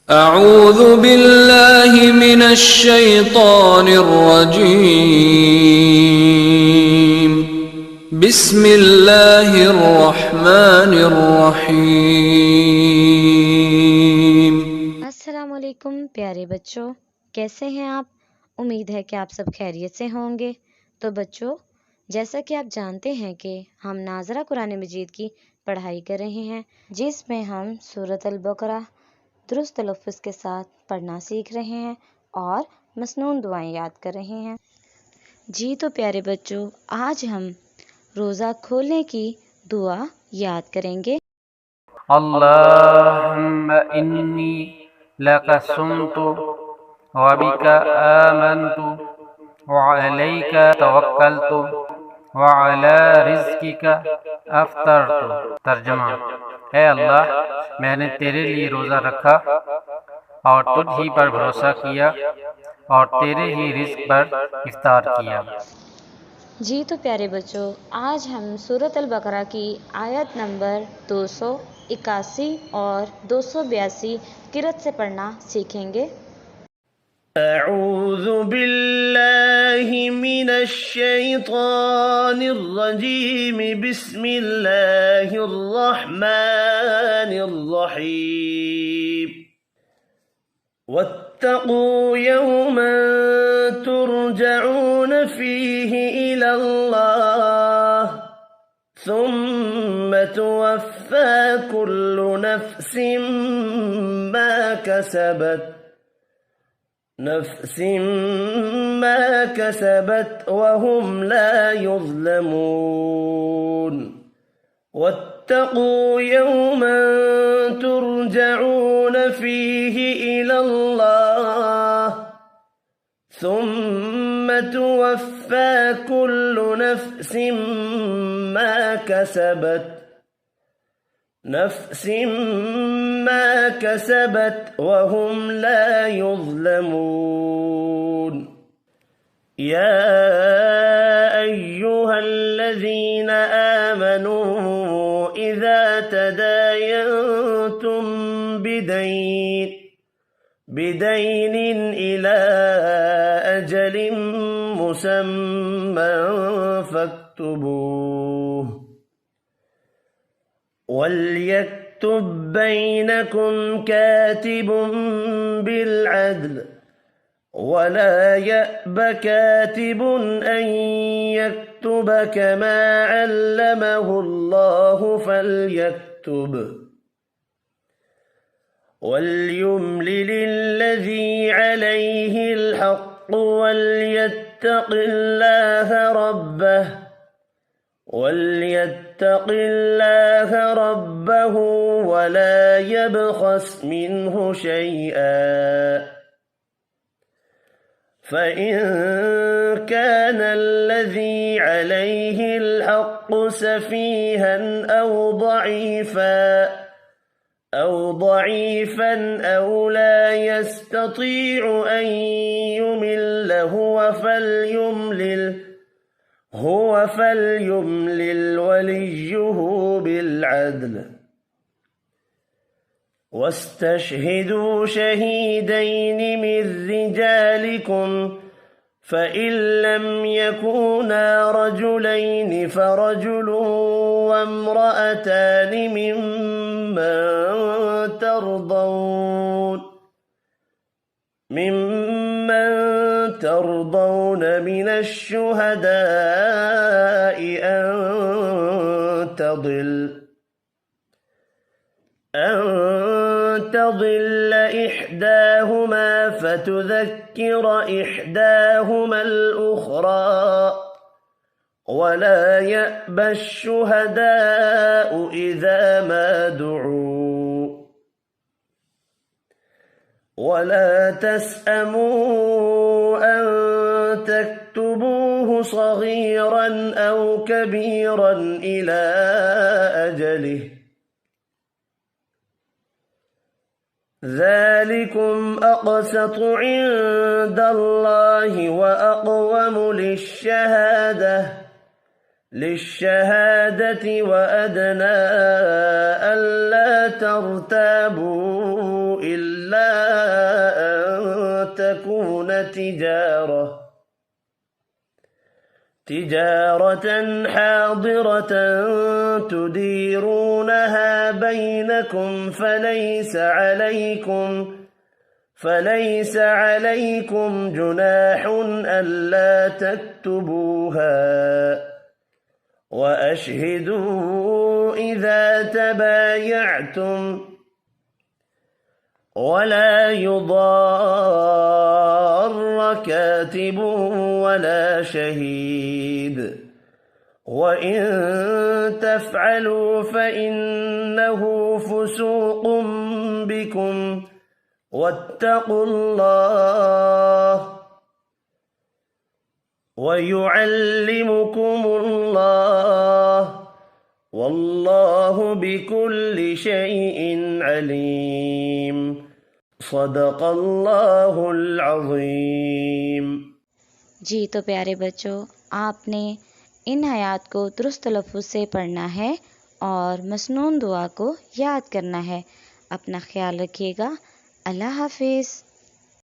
أعوذ بالله من الشيطان الرجيم بسم الله الرحمن الرحيم। अस्सलामुअलैकुम प्यारे बच्चों, कैसे हैं आप? उम्मीद है कि आप सब खैरियत से होंगे। तो बच्चों, जैसा कि आप जानते हैं कि हम नाज़रा कुरान मजीद की पढ़ाई कर रहे हैं, जिसमें हम सूरत अल बकरा दुरुस्त तलफ़्फ़ुज़ के साथ पढ़ना सीख रहे हैं और मसनून दुआएं याद कर रहे हैं। जी तो प्यारे बच्चों, आज हम रोज़ा खोलने की दुआ याद करेंगे। अल्लाहुम्मा इन्नी लका सुमतु व बिका आमनतु व अलैका तवक्कलतु व अला रिज़्किका अफ्तरतु। तर्जुमा: है अल्लाह, मैंने तेरे लिए रोज़ा रखा और तुझ ही पर भरोसा किया और तेरे ही रिज़्क पर इफ्तार किया। जी तो प्यारे बच्चों, आज हम सूरत अल बकरा की आयत नंबर 281 और 282 किरत से पढ़ना सीखेंगे। أعوذ بالله من الشيطان الرجيم بسم الله الرحمن الرحيم واتقوا يوما ترجعون فيه إلى الله ثم توفى كل نفس ما كسبت وهم لا يظلمون. واتقوا يوما ترجعون فيه إلى الله ثم توفى كل نفس ما كسبت وهم لا يظلمون. يا أيها الذين آمنوا إذا تداينتم بدين إلى أجل مسمى فاكتبوه وليكتب بينكم كاتب بالعدل ولا يأب كاتب أن يكتب كما علمه الله فليكتب وليملل الذي عليه الحق وليتق الله ربه ولا يبخس منه شيئا. فإن كان الذي عليه الحق سفيها أو ضعيفا أو لا يستطيع أن يمل هو فليملل وليه بالعدل واستشهدوا شهيدين من رجالكم فإن لم يكونا رجلين فرجل وامرأتان ممن ترضون من الشهداء أن تضل إحداهما فتذكر إحداهما الأخرى ولا يأبى الشهداء إذا ما دعوا ولا تسأموا أن تكتبوه صغيرا أو كبيرا إلى أجله ذلكم أقسط عند الله وأقوم للشهادة وأدنى ألا ترتابوا إلا تجارة حاضرة تديرونها بينكم فليس عليكم جناح ألا تكتبوها وأشهدوا إذا تبايعتم ولا يضار كاتب ولا شهيد وإن تفعلوا فإنه فسوق بكم واتقوا الله ويعلمكم الله والله بكل شيء عليم صدق الله العظيम। जी तो प्यारे बच्चों, आपने इन हयात को दुरुस्त लफ्ज़ से पढ़ना है और मसनून दुआ को याद करना है। अपना ख्याल रखिएगा। अल्लाह हाफिज़।